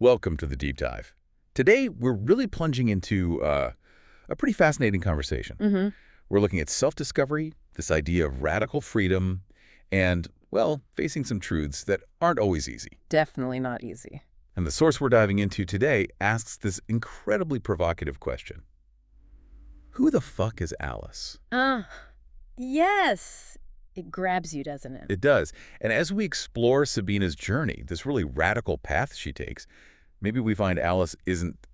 Welcome to the Deep Dive. Today, we're really plunging into a pretty fascinating conversation. We're looking at self-discovery, this idea of radical freedom, and, well, facing some truths that aren't always easy. Definitely not easy. And the source we're diving into today asks this incredibly provocative question. Who the fuck is Alice? Yes. It grabs you, doesn't it? It does. And as we explore Sabina's journey, this really radical path she takes, maybe we find Alice isn't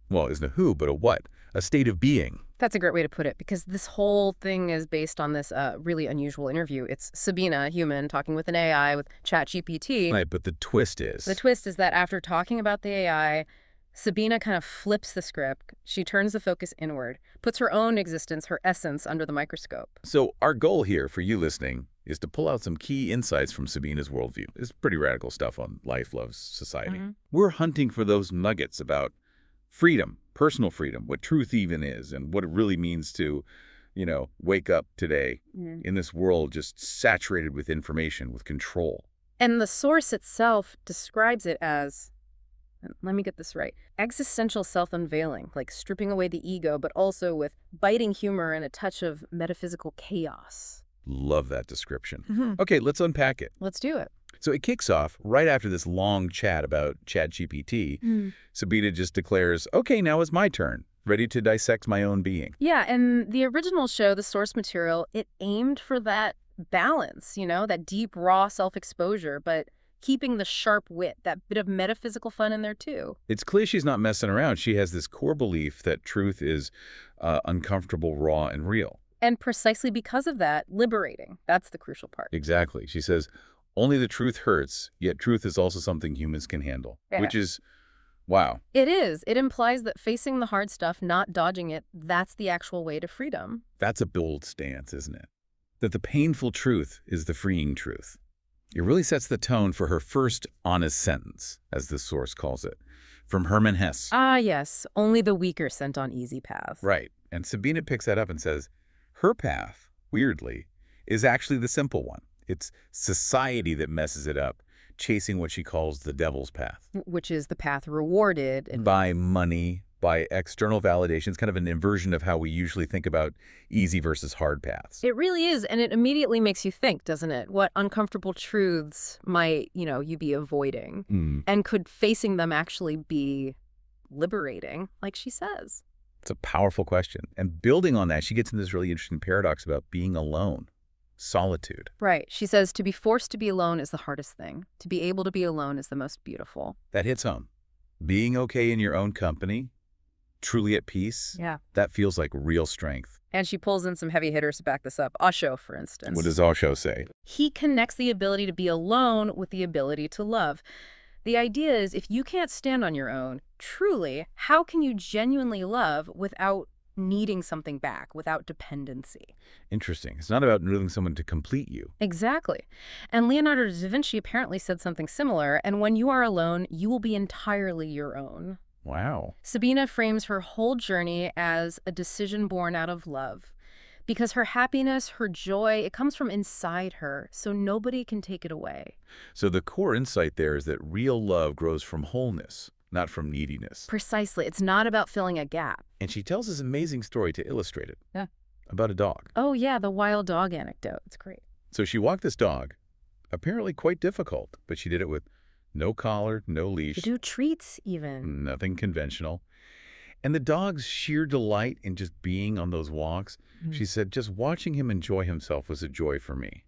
a who, but a what? A state of being. That's a great way to put it, because this whole thing is based on this really unusual interview. It's Sabina, a human, talking with an AI, with ChatGPT. Right, but the twist is... The twist is that after talking about the AI, Sabina kind of flips the script. She turns the focus inward, puts her own existence, her essence, under the microscope. So our goal here for you listening is to pull out some key insights from Sabina's worldview. It's pretty radical stuff on life, love, society. We're hunting for those nuggets about freedom, personal freedom, what truth even is, and what it really means to, wake up today in this world just saturated with information, with control. And the source itself describes it as, let me get this right, existential self-unveiling, like stripping away the ego, but also with biting humor and a touch of metaphysical chaos. Love that description. Okay, let's unpack it. Let's do it. So it kicks off right after this long chat about ChatGPT. Sabina just declares, okay, now it's my turn, ready to dissect my own being. Yeah, and the original show, the source material, it aimed for that balance, that deep, raw self-exposure, but keeping the sharp wit, that bit of metaphysical fun in there too. It's clear she's not messing around. She has this core belief that truth is uncomfortable, raw, and real. And precisely because of that, liberating. That's the crucial part. Exactly. She says, only the truth hurts, yet truth is also something humans can handle. Yeah. Which is, wow. It is. It implies that facing the hard stuff, not dodging it, that's the actual way to freedom. That's a bold stance, isn't it? That the painful truth is the freeing truth. It really sets the tone for her first honest sentence, as this source calls it, from Hermann Hesse. Ah, yes. Only the weak are sent on easy paths. Right. And Sabina picks that up and says, her path, weirdly, is actually the simple one. It's society that messes it up, chasing what she calls the devil's path. Which is the path rewarded. By money, by external validations, kind of an inversion of how we usually think about easy versus hard paths. It really is, and it immediately makes you think, doesn't it? What uncomfortable truths might, you be avoiding? And could facing them actually be liberating, like she says? It's a powerful question. And building on that, she gets into this really interesting paradox about being alone. Solitude. Right. She says to be forced to be alone is the hardest thing. To be able to be alone is the most beautiful. That hits home. Being okay in your own company, truly at peace, yeah, that feels like real strength. And she pulls in some heavy hitters to back this up. Osho, for instance. What does Osho say? He connects the ability to be alone with the ability to love. The idea is if you can't stand on your own, truly, how can you genuinely love without needing something back, without dependency? Interesting. It's not about needing someone to complete you. Exactly. And Leonardo da Vinci apparently said something similar, and when you are alone, you will be entirely your own. Wow. Sabina frames her whole journey as a decision born out of love, because her happiness, her joy, it comes from inside her, so nobody can take it away. So the core insight there is that real love grows from wholeness, not from neediness. Precisely. It's not about filling a gap. And she tells this amazing story to illustrate it. Yeah. About a dog. Oh, yeah, the wild dog anecdote. It's great. So she walked this dog, apparently quite difficult, but she did it with no collar, no leash. You do treats even. Nothing conventional. And the dog's sheer delight in just being on those walks, she said, just watching him enjoy himself was a joy for me.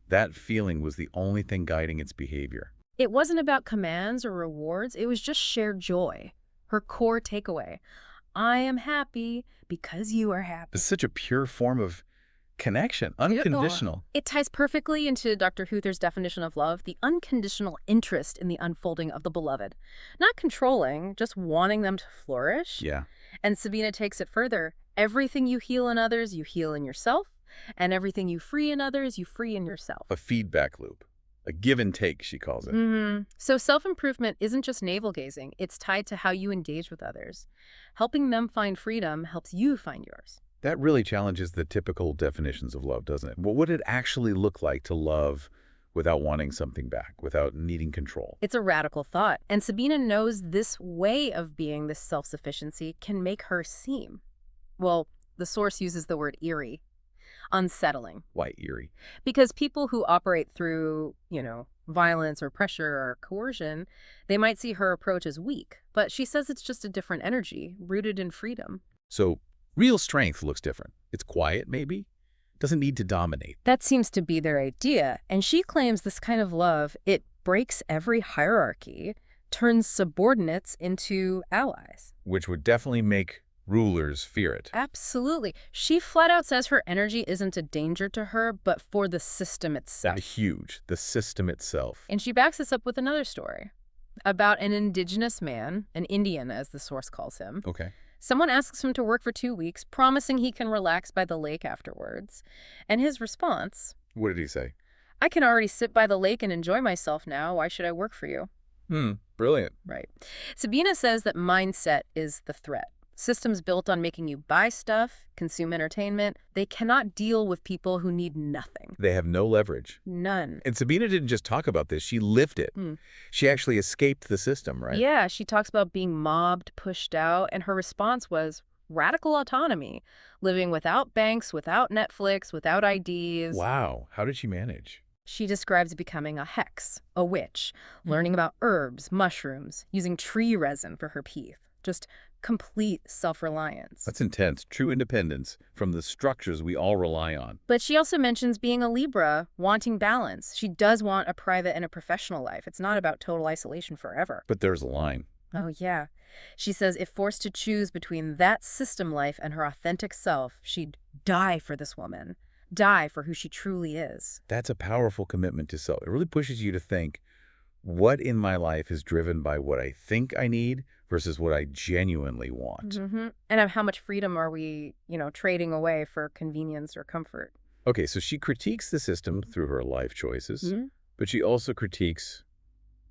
That feeling was the only thing guiding its behavior. It wasn't about commands or rewards. It was just shared joy. Her core takeaway. I am happy because you are happy. It's such a pure form of connection, unconditional. It ties perfectly into Dr. Huther's definition of love, the unconditional interest in the unfolding of the beloved. Not controlling, just wanting them to flourish. Yeah. And Sabina takes it further. Everything you heal in others, you heal in yourself. And everything you free in others, you free in yourself. A feedback loop. A give and take, she calls it. So self-improvement isn't just navel-gazing. It's tied to how you engage with others. Helping them find freedom helps you find yours. That really challenges the typical definitions of love, doesn't it? What would it actually look like to love without wanting something back, without needing control. It's a radical thought, and Sabina knows this way of being, this self-sufficiency, can make her seem, well, the source uses the word eerie, unsettling. Why eerie? Because people who operate through, violence or pressure or coercion, they might see her approach as weak. But she says it's just a different energy, rooted in freedom. So real strength looks different. It's quiet, maybe? Doesn't need to dominate. That seems to be their idea. And she claims this kind of love, it breaks every hierarchy, turns subordinates into allies. Which would definitely make rulers fear it. Absolutely. She flat out says her energy isn't a danger to her, but for the system itself. That's huge. The system itself. And she backs this up with another story about an indigenous man, an Indian as the source calls him. Okay. Someone asks him to work for 2 weeks, promising he can relax by the lake afterwards. And his response, What did he say? I can already sit by the lake and enjoy myself now. Why should I work for you? Brilliant. Right. Sabina says that mindset is the threat. Systems built on making you buy stuff, consume entertainment, they cannot deal with people who need nothing. They have no leverage. None. And Sabina didn't just talk about this, she lived it. She actually escaped the system, right? Yeah, she talks about being mobbed, pushed out, and her response was radical autonomy, living without banks, without Netflix, without IDs. Wow. How did she manage? She describes becoming a hex, a witch, learning about herbs, mushrooms, using tree resin for her teeth. Just complete self-reliance. That's intense. True independence from the structures we all rely on. But she also mentions being a Libra, wanting balance. She does want a private and a professional life. It's not about total isolation forever. But there's a line. Oh, yeah. She says if forced to choose between that system life and her authentic self, she'd die for this woman, die for who she truly is. That's a powerful commitment to self. It really pushes you to think, what in my life is driven by what I think I need versus what I genuinely want? And how much freedom are we, trading away for convenience or comfort? Okay, so she critiques the system through her life choices, but she also critiques,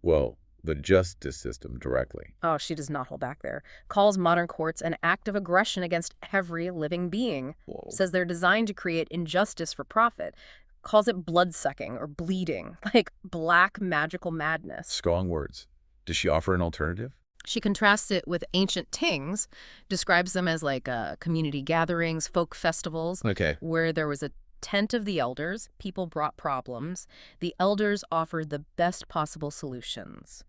well, the justice system directly. Oh, she does not hold back there. Calls modern courts an act of aggression against every living being. Whoa. Says they're designed to create injustice for profit. Calls it blood-sucking or bleeding, like black magical madness. Strong words. Does she offer an alternative? She contrasts it with ancient tings, describes them as like community gatherings, folk festivals, where there was a tent of the elders, people brought problems, the elders offered the best possible solutions.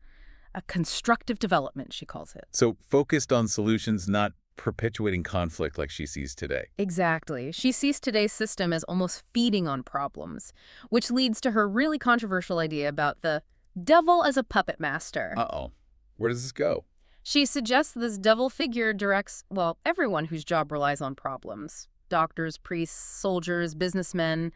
A constructive development, she calls it. So focused on solutions, not perpetuating conflict like she sees today. Exactly. She sees today's system as almost feeding on problems, which leads to her really controversial idea about the devil as a puppet master. Uh-oh. Where does this go? She suggests this devil figure directs, well, everyone whose job relies on problems. Doctors, priests, soldiers, businessmen,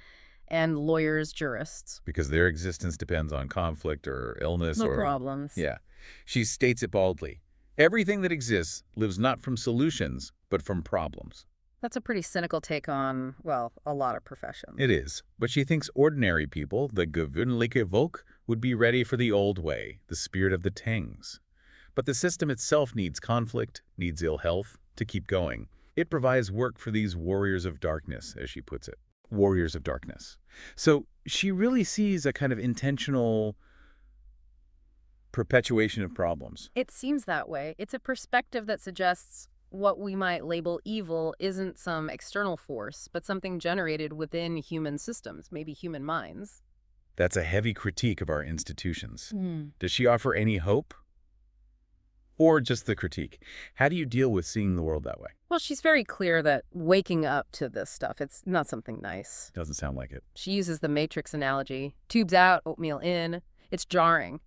and lawyers, jurists. Because their existence depends on conflict or illness or problems. Yeah. She states it baldly. Everything that exists lives not from solutions, but from problems. That's a pretty cynical take on, well, a lot of professions. It is. But she thinks ordinary people, the gewöhnliche Volk, would be ready for the old way, the spirit of the Tangs. But the system itself needs conflict, needs ill health, to keep going. It provides work for these warriors of darkness, as she puts it. Warriors of darkness. So she really sees a kind of intentional perpetuation of problems. It seems that way. It's a perspective that suggests what we might label evil isn't some external force, but something generated within human systems, maybe human minds. That's a heavy critique of our institutions. Does she offer any hope? Or just the critique? How do you deal with seeing the world that way? Well, she's very clear that waking up to this stuff, it's not something nice. Doesn't sound like it. She uses the Matrix analogy. Tubes out, oatmeal in. It's jarring.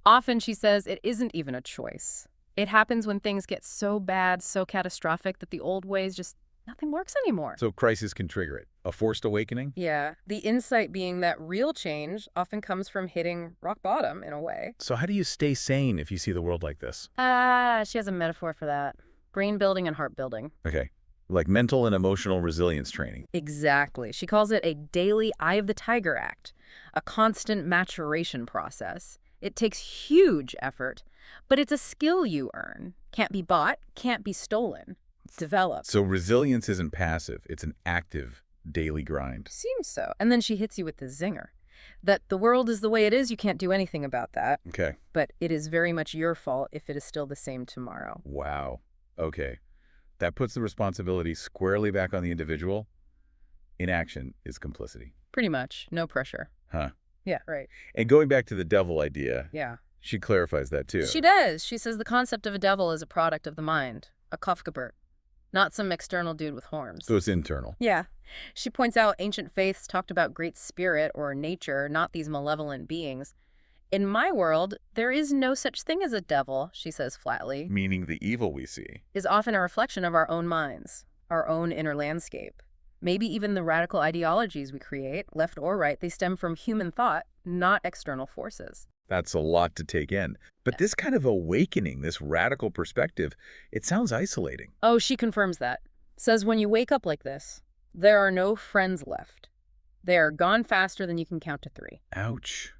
Often, she says, it isn't even a choice. It happens when things get so bad, so catastrophic that the old ways just, nothing works anymore. So crisis can trigger it. A forced awakening? Yeah. The insight being that real change often comes from hitting rock bottom, in a way. So how do you stay sane if you see the world like this? She has a metaphor for that. Brain building and heart building. Okay. Like mental and emotional resilience training. Exactly. She calls it a daily eye of the tiger act, a constant maturation process. It takes huge effort, but it's a skill you earn. Can't be bought, can't be stolen. It's developed. So resilience isn't passive. It's an active daily grind. Seems so. And then she hits you with the zinger. That the world is the way it is, you can't do anything about that. Okay. But it is very much your fault if it is still the same tomorrow. Wow. Okay. That puts the responsibility squarely back on the individual. Inaction is complicity. Pretty much. No pressure. Huh. Yeah, right. And going back to the devil idea, Yeah. she clarifies that too. She does. She says the concept of a devil is a product of the mind, a Kafkabert, not some external dude with horns. So it's internal. Yeah. She points out ancient faiths talked about great spirit or nature, not these malevolent beings. In my world, there is no such thing as a devil, she says flatly. Meaning the evil we see is often a reflection of our own minds, our own inner landscape. Maybe even the radical ideologies we create, left or right, they stem from human thought, not external forces. That's a lot to take in. But this kind of awakening, this radical perspective, it sounds isolating. Oh, she confirms that. Says when you wake up like this, there are no friends left. They are gone faster than you can count to 3. Ouch.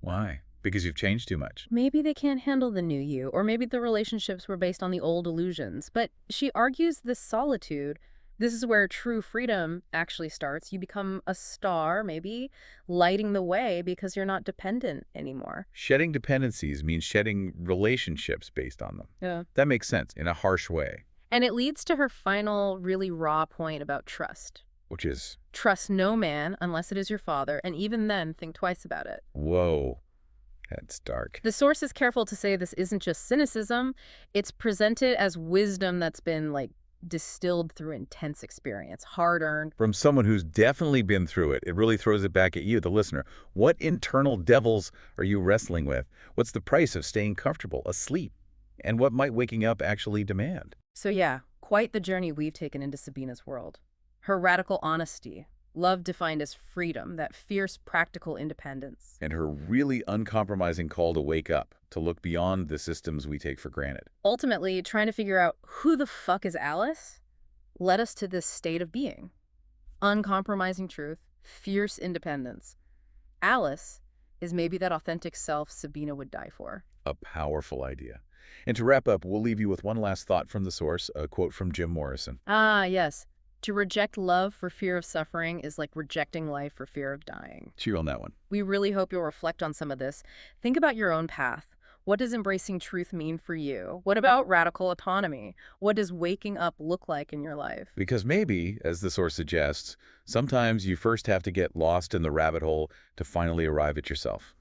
Why? Because you've changed too much. Maybe they can't handle the new you, or maybe the relationships were based on the old illusions. But she argues this solitude, this is where true freedom actually starts. You become a star, maybe, lighting the way because you're not dependent anymore. Shedding dependencies means shedding relationships based on them. Yeah. That makes sense in a harsh way. And it leads to her final, really raw point about trust. Which is? Trust no man unless it is your father, and even then, think twice about it. Whoa. That's dark. The source is careful to say this isn't just cynicism. It's presented as wisdom that's been, distilled through intense experience, hard-earned. From someone who's definitely been through it, it really throws it back at you, the listener. What internal devils are you wrestling with? What's the price of staying comfortable, asleep? And what might waking up actually demand? So yeah, quite the journey we've taken into Sabina's world. Her radical honesty, love defined as freedom, that fierce practical independence. And her really uncompromising call to wake up, to look beyond the systems we take for granted. Ultimately, trying to figure out who the fuck is Alice led us to this state of being. Uncompromising truth, fierce independence. Alice is maybe that authentic self Sabina would die for. A powerful idea. And to wrap up, we'll leave you with one last thought from the source, a quote from Jim Morrison. Ah, yes. To reject love for fear of suffering is like rejecting life for fear of dying. Cheer on that one. We really hope you'll reflect on some of this. Think about your own path. What does embracing truth mean for you? What about radical autonomy? What does waking up look like in your life? Because maybe, as the source suggests, sometimes you first have to get lost in the rabbit hole to finally arrive at yourself.